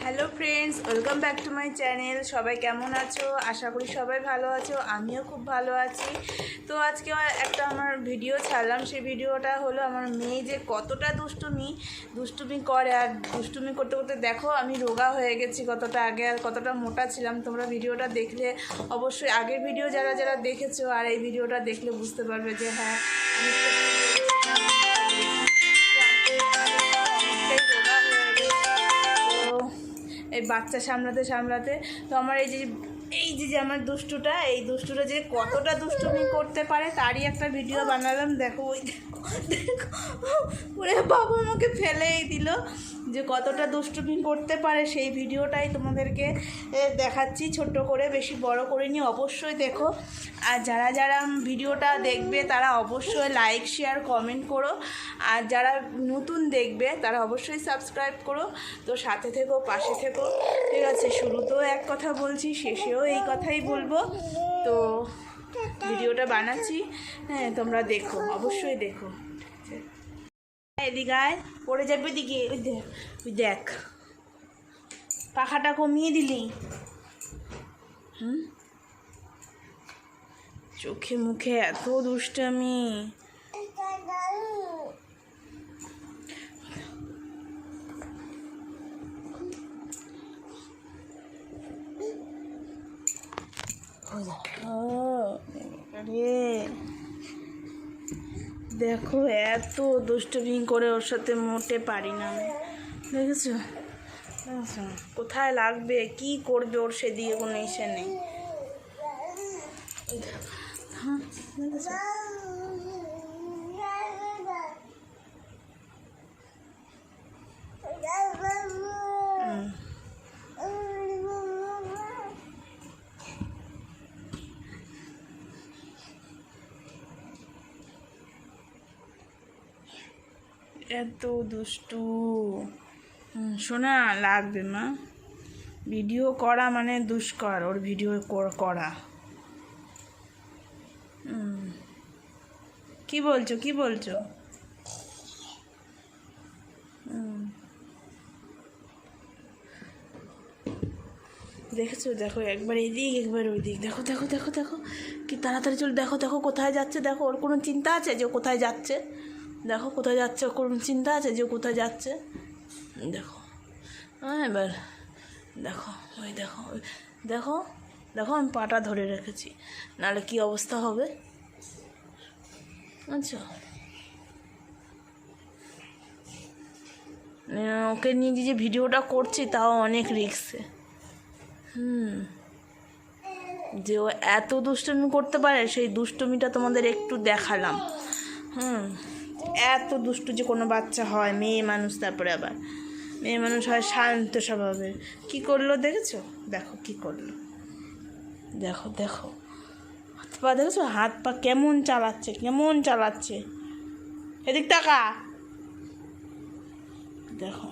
Hello friends, welcome back to my channel. সবাই কেমন আছো? আশা করি সবাই ভালো আছো, আমিও খুব ভালো আছি। তো আজকে একটা আমার ভিডিও ছাড়লাম। সেই ভিডিওটা হলো আমার মেয়ে যে কতটা দুষ্টুমি করে, আর দুষ্টুমি করতে করতে দেখো আমি রোগা হয়ে গেছি কতটা আগে, আর কতটা মোটা ছিলাম। তোমরা ভিডিওটা দেখলে অবশ্যই, আগের ভিডিও যারা যারা দেখেছো আর এই ভিডিওটা দেখলে বুঝতে পারবে যে হ্যাঁ আমি এই বাচ্চা সামলাতে সামলাতে। তো আমার এই যে আমার দুষ্টুটা যে কতটা দুষ্টুমি করতে পারে তারই একটা ভিডিও বানালাম। দেখো ওই দেখো ওরে বাবা আমাকে ফেলেই দিল, যে কতটা দুষ্টুমি করতে পারে সেই ভিডিওটাই তোমাদেরকে দেখাচ্ছি ছোট্ট করে, বেশি বড় করিনি। অবশ্যই দেখো, আর যারা যারা ভিডিওটা দেখবে তারা অবশ্যই লাইক শেয়ার কমেন্ট করো, আর যারা নতুন দেখবে তারা অবশ্যই সাবস্ক্রাইব করো। তো সাথে থেকো, পাশে থেকো, ঠিক আছে? শুরুতেও এক কথা বলছি, শেষেও এই কথাই বলবো। তো ভিডিওটা বানাচ্ছি, হ্যাঁ তোমরা দেখো, অবশ্যই দেখো। এদিকে আয়, পড়ে যাবে দিকে। ওই দেখ পাখাটা কমিয়ে দিলি, চোখে মুখে এত দুষ্টামি। দেখো এত দুষ্টুমি করে, ওর সাথে মোটে পারি না আমি। দেখেছো কোথায় লাগবে, কি করবে, ওর সেদিকে কোনো ইসে নেই। হ্যাঁ দেখেছো, এত দুষ্টু। শোনা লাগবে মা, ভিডিও করা মানে দুষ্কর, ওর ভিডিও করা। কি বলছো কি বলছো? দেখেছো, দেখো একবার এদিক একবার ওই দিক, দেখো দেখো দেখো দেখো কি তাড়াতাড়ি চল। দেখো দেখো কোথায় যাচ্ছে, দেখো ওর কোনো চিন্তা আছে যে কোথায় যাচ্ছে? দেখো কোথায় যাচ্ছে, ওর কোনো চিন্তা আছে যে কোথায় যাচ্ছে? দেখো হ্যাঁ এবার দেখো, ওই দেখো দেখো দেখো আমি পাটা ধরে রেখেছি, নাহলে কি অবস্থা হবে। আচ্ছা, ওকে নিয়ে যে ভিডিওটা করছি তাও অনেক রিস্কে। যে ও এত দুষ্টুমি করতে পারে, সেই দুষ্টুমিটা তোমাদের একটু দেখালাম। এত দুষ্টু যে কোনো বাচ্চা হয়, মেয়ে মানুষ, তারপরে আবার মেয়ে মানুষ হয় শান্ত স্বভাবের। কী করলো দেখেছো? দেখো কি করলো, দেখো দেখো হাত পা দেখেছো, হাত পা কেমন চালাচ্ছে, কেমন চালাচ্ছে। এদিক টাকা দেখো,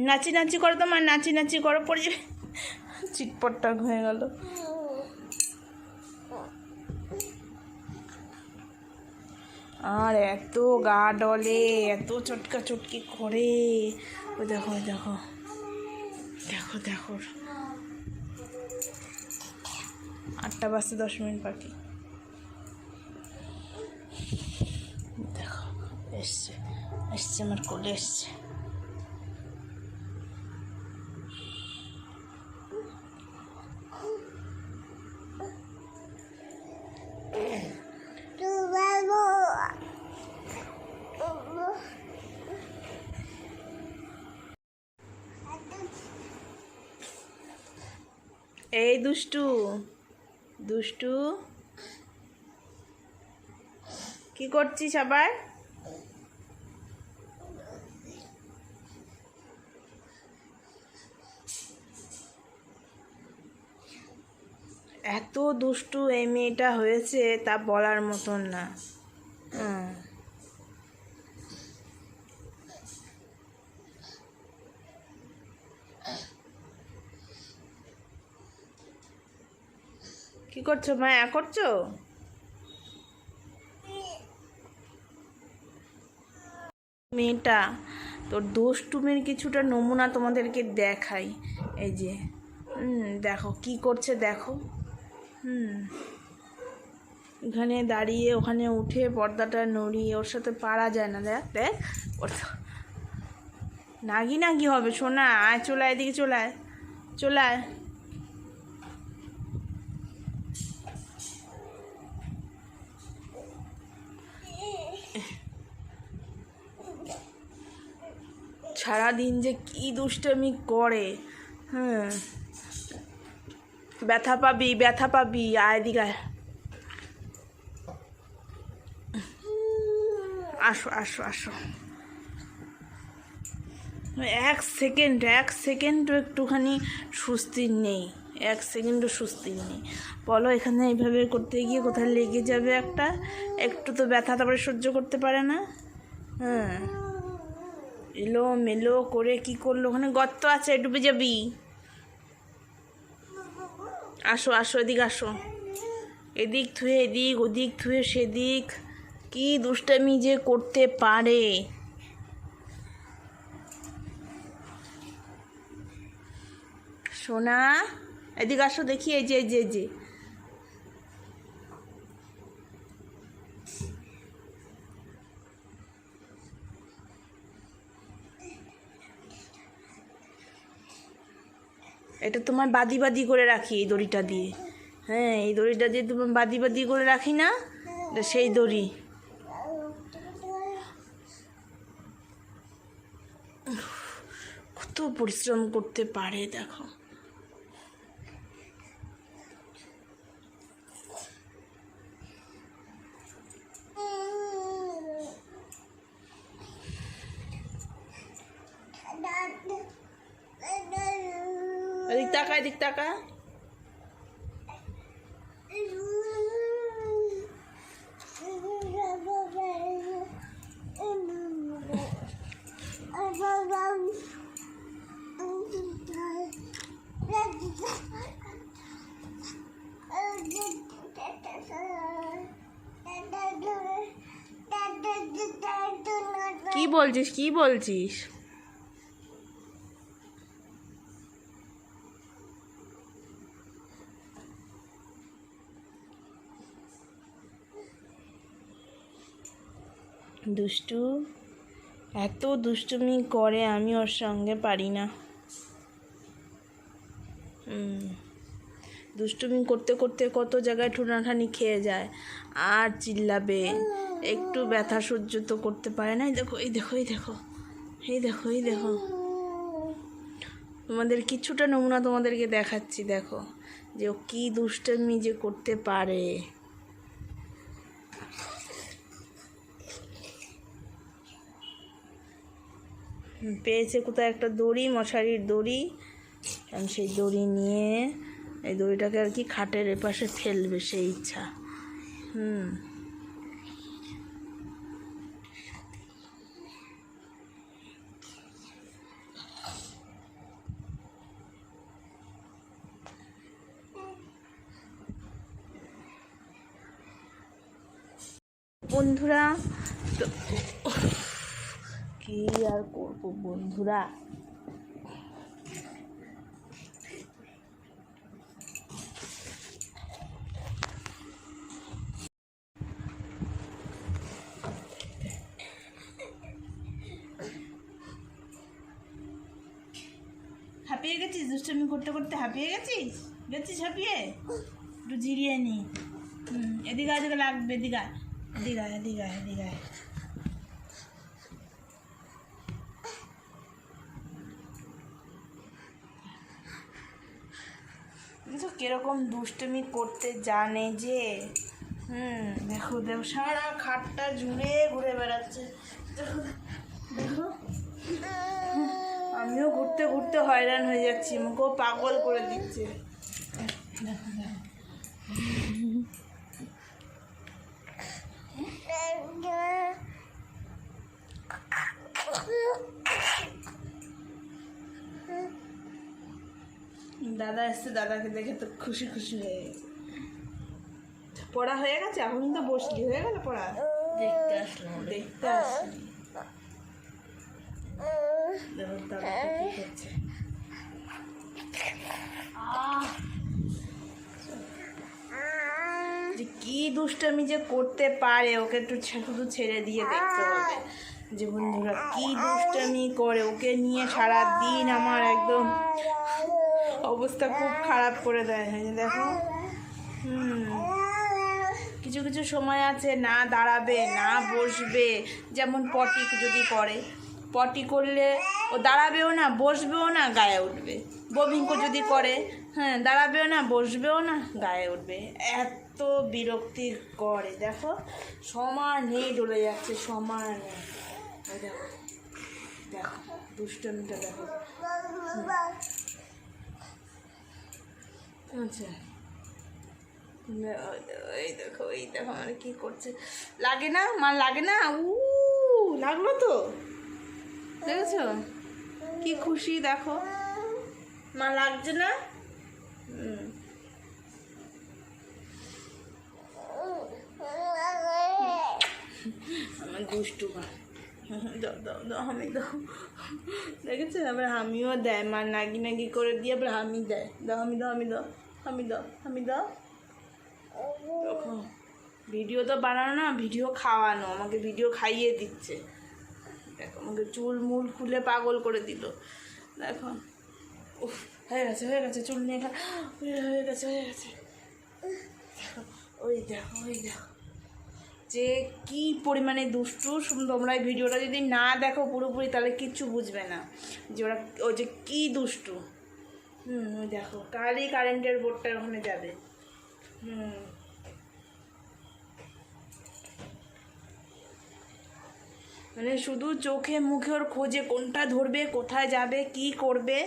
নাচি নাচি করো, তোমার নাচি নাচি করো, পড়ে যাবে। চিটপট্টাক হয়ে গেল। আর এত গা ডলে, এত চটকা চটকি করে। ওই দেখো ওই দেখো দেখো দেখো, 8টা বাজতে 10 মিনিট বাকি। দেখো এসছে এসছে, আমার কোলে এসছে। এই দুষ্টু দুষ্টু কি করছিস আবার? এত দুষ্টু এই মেয়েটা হয়েছে তা বলার মতন না। কি করছো মায়া করছো? মেয়েটা তোর দুষ্টুমির কিছুটা নমুনা তোমাদেরকে দেখাই। এই যে দেখো কি করছে দেখো। এখানে দাঁড়িয়ে ওখানে উঠে পর্দাটা নড়িয়ে, ওর সাথে পারা যায় না। দেখ দেখ ওর নাগি নাগি হবে সোনা। আয় চলে এদিকে, চলে আয়, চলে আয়। সারাদিন যে কি দুষ্টামি করে। ব্যথা পাবি, ব্যথা পাবি। আয় দিকে আয়। আসো আসো আসো। এক সেকেন্ডও একটুখানি সুস্থির নেই, এক সেকেন্ডও সুস্থির নেই। বলো এখানে এইভাবে করতে গিয়ে কোথায় লেগে যাবে একটা, একটু তো ব্যথা তারপরে সহ্য করতে পারে না। এলো মেলো করে কি করলো, ওখানে গর্ত আছে, ডুবে যাবি। আসো আসো এদিক আসো। এদিক থুয়ে এদিক, ওদিক থুয়ে সেদিক, কি দুষ্টামি যে করতে পারে। সোনা এদিক আসো দেখি। এই যে এই যে এই যে এটা তোমার বাদি বাদি করে রাখি এই দড়িটা দিয়ে। হ্যাঁ, এই দড়িটা দিয়ে তোমার বাদি বাদি করে রাখি না, সেই দড়ি। কত পরিশ্রম করতে পারে দেখো। এদিক তাকা, এদিক তাকা। কি বলছিস, কি বলছিস? দুষ্টু এত দুষ্টুমি করে, আমি ওর সঙ্গে পারি না। দুষ্টুমি করতে করতে কত জায়গায় ঠুনাঠানি খেয়ে যায়, আর চিল্লাবে। একটু ব্যথা সহ্য তো করতে পারে না। এই দেখো এই দেখো এই দেখো এই দেখো এই দেখো। তোমাদের কিছুটা নমুনা তোমাদেরকে দেখাচ্ছি, দেখো যে ও কী দুষ্টুমি যে করতে পারে। পেয়েছে কোথায় একটা দড়ি, মশারির দড়ি। কারণ সেই দড়ি নিয়ে এই দড়িটাকে আর কি খাটের এপাশে ফেলবে, সেই ইচ্ছা। বন্ধুরা তো কি আর করবো বন্ধুরা, হাঁপিয়ে গেছিস দুষ্টুমি করতে করতে? হাঁপিয়ে গেছিস হাঁপিয়ে? একটু জিরিয়ে নি। এদিকে এদিকে লাগবে, এদিকে এদিকে এদিকে এদিকে। তো কিরকম দুষ্টুমি করতে জানে যে। দেখো দেখো সারা খাটটা জুড়ে ঘুরে বেড়াচ্ছে। দেখো দেখো, আমিও ঘুরতে ঘুরতে হয়রান হয়ে যাচ্ছি, মুখেও পাগল করে দিচ্ছে। দেখো দেখো দাদা এসছে, দাদাকে দেখে তো খুশি খুশি হয়ে গেছে। পড়া হয়ে গেছে? এখন তো বসলি, হয়ে গেল পড়া? দেখতে আসলাম। দেখতে আসলি। দেখো দাদা কি করছে। যে কি দুষ্টামি যে করতে পারে, ওকে একটু শুধু ছেড়ে দিয়ে দেখতে হবে যে বন্ধুরা কি দুষ্টামি করে। ওকে নিয়ে সারা দিন আমার একদম অবস্থা খুব খারাপ করে দেয়। দেখো কিছু কিছু সময় আছে না দাঁড়াবে না বসবে, যেমন পটি যদি করে, পটি করলে ও দাঁড়াবেও না বসবেও না গায়ে উঠবে। বমিঙ্ক যদি করে, হ্যাঁ দাঁড়াবেও না বসবেও না গায়ে উঠবে। এত বিরক্তি করে, দেখো সমানে ডলে যাচ্ছে, সমানে। দেখো দেখো দুষ্টমিটা দেখো। আচ্ছা এই দেখো মানে কি করছে। লাগে না মা, লাগে না? লাগলো তো, দেখেছো কি খুশি, দেখো মা লাগছে না? আমার দুষ্টু মা, দাও দাও দাও হামি দাও। দেখেছো আবার হামিও দেয়, মা নাগি নাগি করে দিয়ে আবার হামি দেয়। দাও হামি দাও, হামি দাও, হামি দাও, হামি দাও। দেখো ভিডিও তো বানানো না, ভিডিও খাওয়ানো, আমাকে ভিডিও খাইয়ে দিচ্ছে। দেখো আমাকে চুল মুল খুলে পাগল করে দিল। দেখো উফ হয়ে গেছে চুল নিয়ে হয়ে গেছে। ওই দেখো যে কি পরিমাণে দুষ্টু। তোমরা এই ভিডিওটা যদি না দেখো পুরোপুরি তাহলে কিচ্ছু বুঝবে না যে ও যে কি দুষ্টু। ওই দেখো কালই কারেন্টের বোর্ডটা ওখানে যাবে। মানে শুধু চোখে মুখে ওর খোঁজে, কোনটা ধরবে, কোথায় যাবে, কি করবে।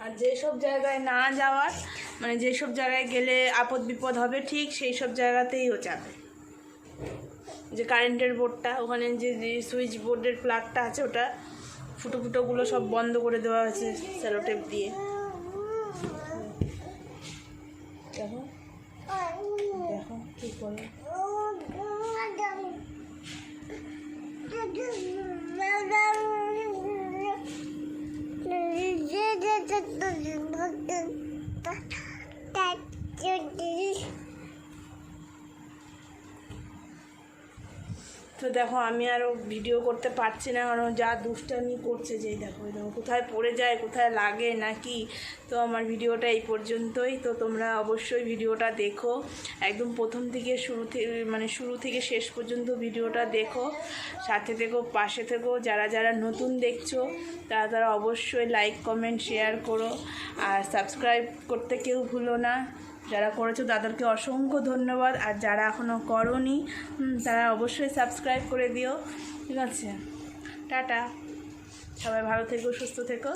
আর যেসব জায়গায় না যাওয়ার, মানে যেসব জায়গায় গেলে আপদ বিপদ হবে, ঠিক সেই সব জায়গাতেই ও যাবে। যে কারেন্টের বোর্ডটা ওখানে যে সুইচ বোর্ডের প্লাগটা আছে, ওটা ফুটোগুলো সব বন্ধ করে দেওয়া হয়েছে সেলোটেপ দিয়ে। দেখো দেখো কি করে। তো দেখো আমি আরও ভিডিও করতে পারছি না, কারণ যা দুষ্টামি করছে। যেই দেখো কোথায় পড়ে যায়, কোথায় লাগে নাকি। তো আমার ভিডিওটা এই পর্যন্তই। তো তোমরা অবশ্যই ভিডিওটা দেখো একদম প্রথম থেকে শুরু থেকে শেষ পর্যন্ত ভিডিওটা দেখো, সাথে থেকো, পাশে থেকো। যারা নতুন দেখছো তারা অবশ্যই লাইক কমেন্ট শেয়ার করো, আর সাবস্ক্রাইব করতে কেউ ভুলো না। যারা করেছো তাদেরকে অসংখ্য ধন্যবাদ, আর যারা এখনও করোনি তারা অবশ্যই সাবস্ক্রাইব করে দিও। ঠিক আছে, টাটা, সবাই ভালো থেকো, সুস্থ থেকো।